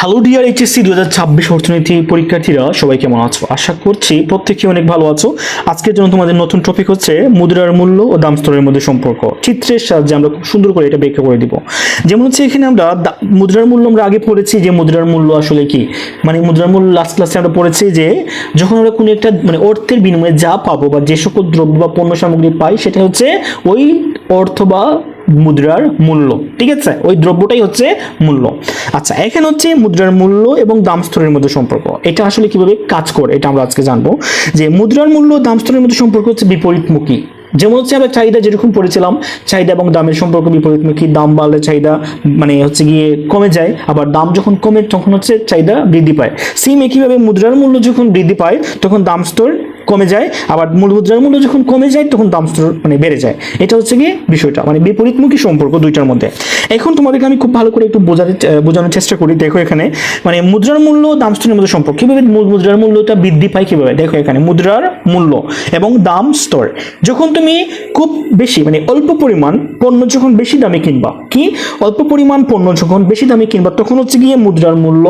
Hello dear HSC 2026 অর্থনীতি পরীক্ষার্থীরা, সবাই কেমন আছো? আশা করছি প্রত্যেকে অনেক ভালো আছো। আজকের জন্য তোমাদের নতুন টপিক হচ্ছে মুদ্রার মূল্য ও দাম স্তরের মধ্যে সম্পর্ক। চিত্রের সাহায্যে আমরা খুব সুন্দর করে এটা ব্যাখ্যা করে দিব। যেমন হচ্ছে এখানে আমরা মুদ্রার মূল্য আমরা আগে পড়েছি যে মুদ্রার মূল্য আসলে কি, মানে মুদ্রার মূল্য লাস্ট ক্লাসে আমরা পড়েছি যে যখন আমরা কোনো একটা অর্থের বিনিময়ে যা পাবো বা যে সকল দ্রব্য বা পণ্য সামগ্রী পাই সেটা হচ্ছে ওই অর্থ বা মুদ্রার মূল্য। ঠিক আছে, ওই দ্রব্যটাই হচ্ছে মূল্য। আচ্ছা, এখানে হচ্ছে মুদ্রার মূল্য এবং দাম স্তরের মধ্যে সম্পর্ক। এটা আসলে কিভাবে কাজ করে এটা আমরা আজকে জানবো। যে মুদ্রার মূল্য দাম স্তরের মধ্যে সম্পর্ক হচ্ছে বিপরীতমুখী। যেমন হচ্ছে আমরা চাহিদা যেরকম পড়েছিলাম, চাহিদা এবং দামের সম্পর্ক বিপরীতমুখী। দাম বাড়লে চাহিদা হচ্ছে গিয়ে কমে যায়, আবার দাম যখন কমে তখন হচ্ছে চাহিদা বৃদ্ধি পায়। সেম একইভাবে মুদ্রার মূল্য যখন বৃদ্ধি পায় তখন দাম স্তর কমে যায়, আবার মুদ্রার মূল্য যখন কমে যায় তখন দাম স্তর বেড়ে যায়। এটা হচ্ছে গিয়ে বিষয়টা, বিপরীতমুখী সম্পর্ক দুইটার মধ্যে। এখন তোমাদেরকে আমি খুব ভালো করে একটু বোঝানোর চেষ্টা করি। দেখো এখানে মুদ্রার মূল্য দাম স্তরের মধ্যে সম্পর্ক কিভাবে মুদ্রার মূল্যটা বৃদ্ধি পায় কিভাবে। দেখো এখানে মুদ্রার মূল্য এবং দাম স্তর, যখন তুমি খুব বেশি অল্প পরিমাণ পণ্য যখন বেশি দামে কিনবা, কি অল্প পরিমাণ পণ্য যখন বেশি দামে কিনবা তখন হচ্ছে গিয়ে মুদ্রার মূল্য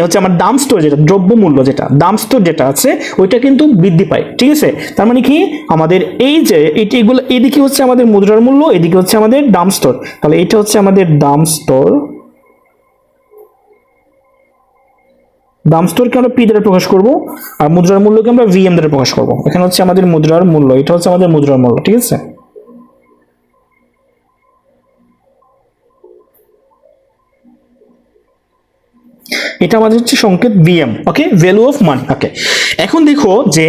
হচ্ছে আমার দাম স্তর যেটা দ্রব্য মূল্য যেটা দাম স্তর যেটা আছে ওইটা কিন্তু বৃদ্ধি পায়। ঠিক আছে, তার মানে কি আমাদের এই যে এগুলো এদিকে হচ্ছে আমাদের মুদ্রার মূল্য, এদিকে হচ্ছে আমাদের দাম স্তর। তাহলে এটা হচ্ছে আমাদের দাম স্তর। দাম স্তরকে আমরা পি দ্বারা প্রকাশ করব আর মুদ্রার মূল্যকে আমরা ভিএম দ্বারা প্রকাশ করব। এখানে হচ্ছে আমাদের মুদ্রার মূল্য, এটা হচ্ছে আমাদের মুদ্রার মূল্য। ঠিক আছে, এটা আমাদের হচ্ছে সংকেত VM. Okay, value of money. Okay, এখন দেখো যে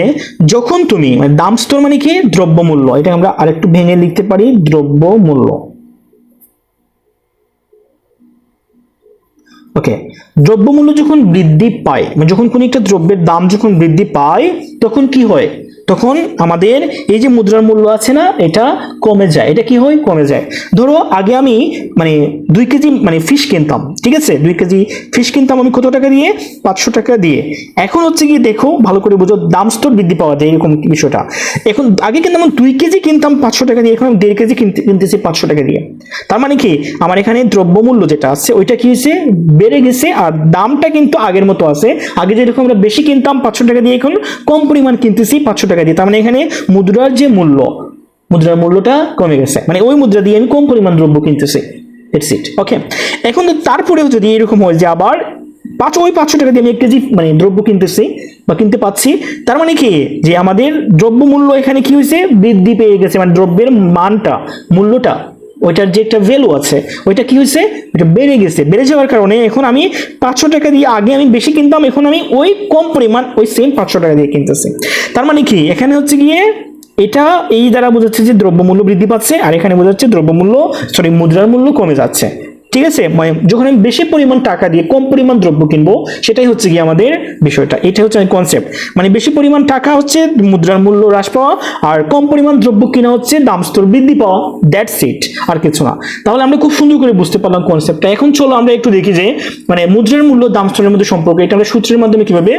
যখন তুমি দাম স্তর মানে কি দ্রব্য মূল্য, এটা আমরা আরেকটু ভেঙে লিখতে পারি দ্রব্য মূল্য। ওকে, দ্রব্যমূল্য যখন বৃদ্ধি পায় যখন কোনো একটা দ্রব্যের দাম যখন বৃদ্ধি পায় তখন কি হয়, তখন আমাদের এই যে মুদ্রার মূল্য আছে না এটা কমে যায়। এটা কি হয়, কমে যায়। ধরো আগে আমি 2 কেজি ফিশ কিনতাম। ঠিক আছে, 2 কেজি ফিশ কিনতাম আমি কত টাকা দিয়ে, 500 টাকা দিয়ে। এখন হচ্ছে কি দেখো ভালো করে বুঝো, দাম স্তর বৃদ্ধি পাওয়া যায় এরকম বিষয়টা। এখন আগে কিন্তু আমি 2 কেজি কিনতাম 500 টাকা দিয়ে, এখন আমি 1.5 কেজি কিনতেছি 500 টাকা দিয়ে। তার মানে কি আমার এখানে দ্রব্যমূল্য যেটা আছে ওইটা কি হয়েছে, বেড়ে গেছে, আর দামটা কিন্তু আগের মতো আছে। আগে যেরকম আমরা বেশি কিনতাম 500 টাকা দিয়ে, এখন কম পরিমাণ কিনতেছি 500 টাকা দিয়ে। তার মানে এখানে মুদ্রার যে মূল্য, মুদ্রার মূল্যটা কমে গেছে, ওই মুদ্রা দিয়ে আমি কম পরিমাণ দ্রব্য কিনতেছি। It's it. ওকে, এখন তারপরেও যদি এরকম হয় যে আবার ওই 500 টাকা দিয়ে আমি 1 কেজি দ্রব্য কিনতেছি বা কিনতে পাচ্ছি, তার মানে কি যে আমাদের দ্রব্য মূল্য এখানে কি হয়েছে, বৃদ্ধি পেয়ে গেছে। দ্রব্যের মানটা, মূল্যটা, ওইটার যে একটা ভ্যালু আছে ওইটা কি হয়েছে, ওইটা বেড়ে গেছে। বেড়ে যাওয়ার কারণে এখন আমি 500 টাকা দিয়ে আগে আমি বেশি কিনতাম, এখন আমি ওই কম পরিমাণ ওই সেম 500 টাকা দিয়ে কিনতেছি। তার মানে কি এখানে হচ্ছে গিয়ে এটা এই দ্বারা বোঝাচ্ছে যে দ্রব্যমূল্য বৃদ্ধি পাচ্ছে, আর এখানে বোঝাচ্ছে দ্রব্যমূল্য মুদ্রার মূল্য কমে যাচ্ছে। ঠিক আছে, যখন আমি বেশি পরিমাণ টাকা দিয়ে কম পরিমাণ দ্রব্য কিনবো সেটাই হচ্ছে কি আমাদের বিষয়টা। এটা হচ্ছে কনসেপ্ট, বেশি পরিমাণ টাকা হচ্ছে মুদ্রার মূল্য হ্রাস পাওয়া, আর কম পরিমাণ দ্রব্য কিনা হচ্ছে দাম স্তর বৃদ্ধি পাওয়া। দ্যাটস ইট, আর কিছু না। তাহলে আমরা খুব সুন্দর করে বুঝতে পারলাম কনসেপ্টটা। এখন চলো আমরা একটু দেখি যে মুদ্রার মূল্য দাম স্তরের মধ্যে সম্পর্ক, এটা আমরা সূত্রের মাধ্যমে কিভাবে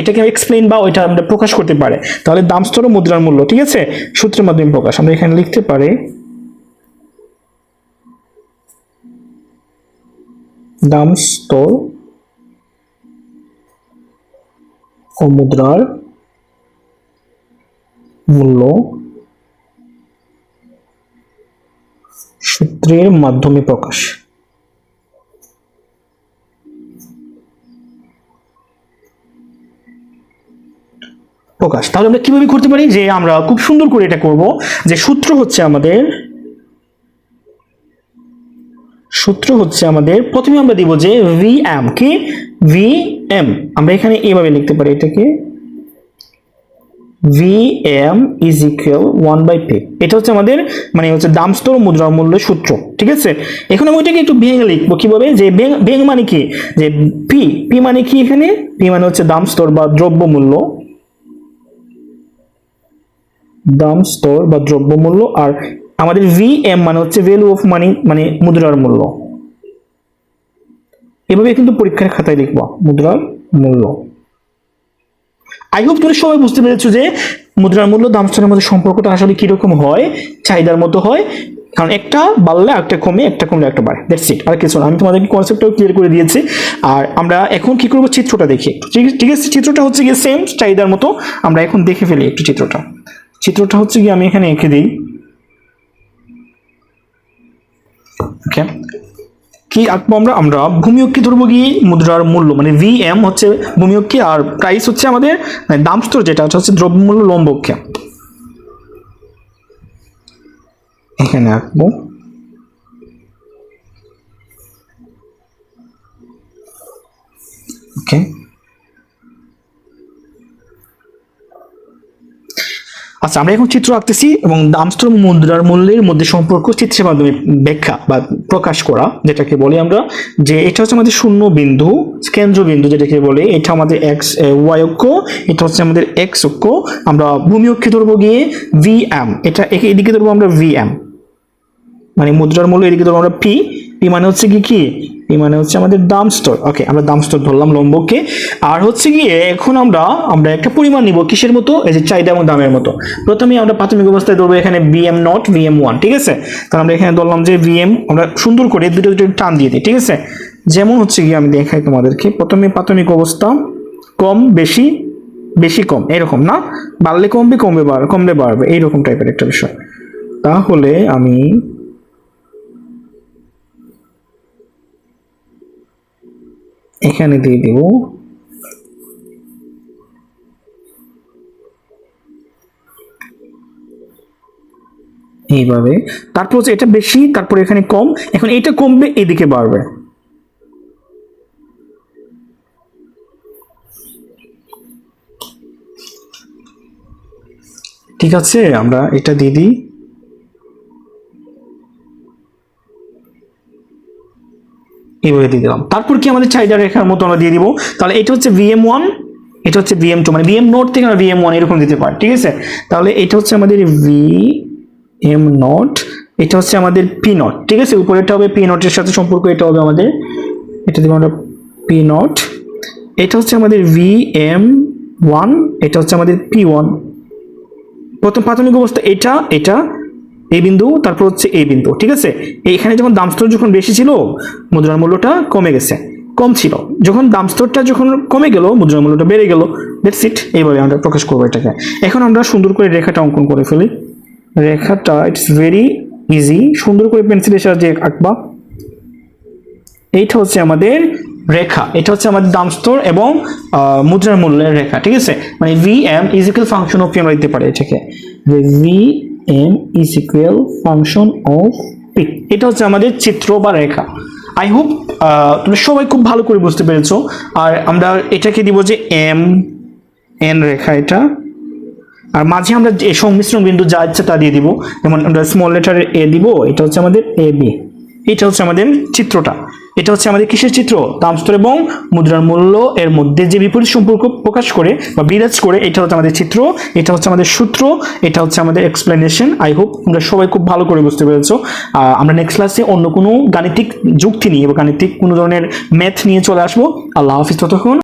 এটাকে এক্সপ্লেইন বা ওইটা আমরা প্রকাশ করতে পারে। তাহলে দাম স্তর ও মুদ্রার মূল্য, ঠিক আছে, সূত্রের মাধ্যমে প্রকাশ। আমরা এখানে লিখতে পারি দাম স্তর ও মুদ্রার মূল্য সূত্রের মাধ্যমে প্রকাশ। তাহলে আমরা কিভাবে করতে পারি, যে আমরা খুব সুন্দর করে এটা করব যে সূত্র হচ্ছে আমাদের প্রথমে আমরা দিব যে ভিএম, কি ভিএম আমরা এখানে এইভাবে লিখতে পারি, এটাকে ভিএম ইজ ইকুয়াল 1/p। এটা হচ্ছে আমাদের হচ্ছে দাম স্তর মুদ্রা মূল্যের সূত্র। ঠিক আছে, এখন আমি ওইটাকে একটু ভেঙে লিখবো কিভাবে, যে ভেঙে মানে কি, যে পি মানে কি, এখানে পি মানে হচ্ছে দাম স্তর বা দ্রব্য মূল্য, দাম স্তর বা দ্রব্য মূল্য, আর আমাদের ভিএম মানে হচ্ছে ভ্যালু অফ মানি, মুদ্রার মূল্য। এভাবে কিন্তু পরীক্ষার খাতায় লিখবা মুদ্রার মূল্য। আই হোপ তোমরা সবাই বুঝতে পেরেছো যে মুদ্রার মূল্য দাম স্তরের মধ্যে সম্পর্কটা আসলে কিরকম হয়, চাহিদার মতো হয়। কারণ একটা বাড়লে একটা কমে, একটা কমলে একটা বাড়ে, দ্যাটস ইট, আর কিছু না। আমি তোমাদেরকে কনসেপ্টটাও ক্লিয়ার করে দিয়েছি। আর আমরা এখন কি করবো, চিত্রটা দেখি। ঠিক আছে, চিত্রটা হচ্ছে গিয়ে সেম চাহিদার মতো, আমরা এখন দেখে ফেলি একটু চিত্রটা হচ্ছে গিয়ে আমি এখানে এঁকে দিই। ওকে, কি আঁকবো আমরা ভূমিয়ককে ধরবো গিয়ে মুদ্রার মূল্য, মানে ভিএম হচ্ছে ভূমিয়ককে, আর প্রাইস হচ্ছে আমাদের দাম স্তর, যেটা হচ্ছে দ্রব্যমূল্য লম্বককে এখানে আঁকবো। ওকে, আচ্ছা, আমরা এখন চিত্র আঁকতেছি এবং দাম স্তর মুদ্রার মূল্যের মধ্যে সম্পর্ক চিত্রের মাধ্যমে ব্যাখ্যা বা প্রকাশ করা, যেটাকে বলি আমরা যে এটা হচ্ছে আমাদের শূন্য বিন্দু, কেন্দ্র বিন্দু যেটাকে বলে, এটা আমাদের এক্স ওয়াই অক্ষ, এটা হচ্ছে আমাদের এক্স অক্ষ। আমরা ভূমি অক্ষে ধরবো গিয়ে ভিএম, এটা এদিকে ধরবো আমরা ভিএম, মানে মুদ্রার মূল্য, এদিকে ধরবো আমরা পি মানে হচ্ছে কি এই মানে হচ্ছে আমাদের দাম স্তর। ওকে, আমরা দাম স্তর ধরলাম লম্বকে। আর হচ্ছে গিয়ে এখন আমরা একটা পরিমাণ নিব কিসের মতো, এই যে চাহিদা এবং দামের মতো। প্রথমে আমরা প্রাথমিক অবস্থায় ধরবো এখানে বিএম নট ভিএম ওয়ান, ঠিক আছে। তাহলে আমরা এখানে ধরলাম যে ভিএম, আমরা সুন্দর করে দুটো টান দিয়ে দিই, ঠিক আছে। যেমন হচ্ছে গিয়ে আমি দেখাই তোমাদেরকে, প্রথমে প্রাথমিক অবস্থা কম বেশি, বেশি কম, এরকম না, বাড়লে কমবে, কমলে বাড়বে, এইরকম টাইপের একটা বিষয়। তাহলে আমি এখানে দিয়ে দিব এইভাবে, তারপর হচ্ছে এটা বেশি, তারপর এখানে কম, এখন এটা কমবে, এদিকে বাড়বে। ঠিক আছে, আমরা এটা দিয়ে দিই, এইভাবে দিয়ে দিলাম। তারপর কি আমাদের চাহিদা রেখার মতো আমরা দিয়ে দিব। তাহলে এটা হচ্ছে ভিএম ওয়ান, এটা হচ্ছে ভিএম টু, মানে ভিএম নোট থেকে আমরা ভিএম ওয়ান এরকম দিতে পারি, ঠিক আছে। তাহলে এটা হচ্ছে আমাদের ভিএম নট, এটা হচ্ছে আমাদের পি নট, ঠিক আছে। উপরেটা হবে পি নটের সাথে সম্পর্ক, এটা হবে আমাদের, এটা দিব আমরা পি নট। এটা হচ্ছে আমাদের ভিএম ওয়ান, এটা হচ্ছে আমাদের পি ওয়ান। প্রথম প্রাথমিক অবস্থা এটা এই বিন্দু, তারপর হচ্ছে এই বিন্দু, ঠিক আছে। এইখানে যখন দাম স্তর যখন বেশি ছিল, মুদ্রার মূল্যটা কমে গেছে, কম ছিল, যখন দাম স্তরটা যখন কমে গেল, মুদ্রার মূল্যটা বেড়ে গেল, দ্যাটস ইট। এইভাবে আমরা প্রকাশ করবো এটাকে। এখন আমরা সুন্দর করে রেখাটা অঙ্কন করে ফেলি। রেখাটা ইটস ভেরি ইজি, সুন্দর করে পেন্সিলের সাহায্যে আঁকবা। এইটা হচ্ছে আমাদের রেখা, এটা হচ্ছে আমাদের দাম স্তর এবং মুদ্রার মূল্যের রেখা, ঠিক আছে। মানে VM is equal function of P, আমরা দিতে পারি এটাকে যে VM is equal function of P. এটা হচ্ছে আমাদের চিত্র বা রেখা। আই হোপ তোমরা সবাই খুব ভালো করে বুঝতে পেরেছো। আর আমরা এটাকে দিব যে এম এন রেখা এটা, আর মাঝে আমরা এই সংমিশ্রণ বিন্দু যা ইচ্ছা তা দিয়ে দিব, যেমন আমরা স্মল লেটারের এ দিব, এটা হচ্ছে আমাদের এ বি। এটা হচ্ছে আমাদের চিত্রটা। এটা হচ্ছে আমাদের কিসের চিত্র, দাম স্তর এবং মুদ্রার মূল্য এর মধ্যে যে বিপরীত সম্পর্ক প্রকাশ করে বা বিরাজ করে, এটা হচ্ছে আমাদের চিত্র, এটা হচ্ছে আমাদের সূত্র, এটা হচ্ছে আমাদের এক্সপ্লেনেশন। আই হোপ তোমরা সবাই খুব ভালো করে বুঝতে পেরেছো। আমরা নেক্সট ক্লাসে অন্য কোনো গাণিতিক যুক্তি নিয়ে বা গাণিতিক কোনো ধরনের ম্যাথ নিয়ে চলে আসবো। আল্লাহ হাফিজ ততক্ষণ।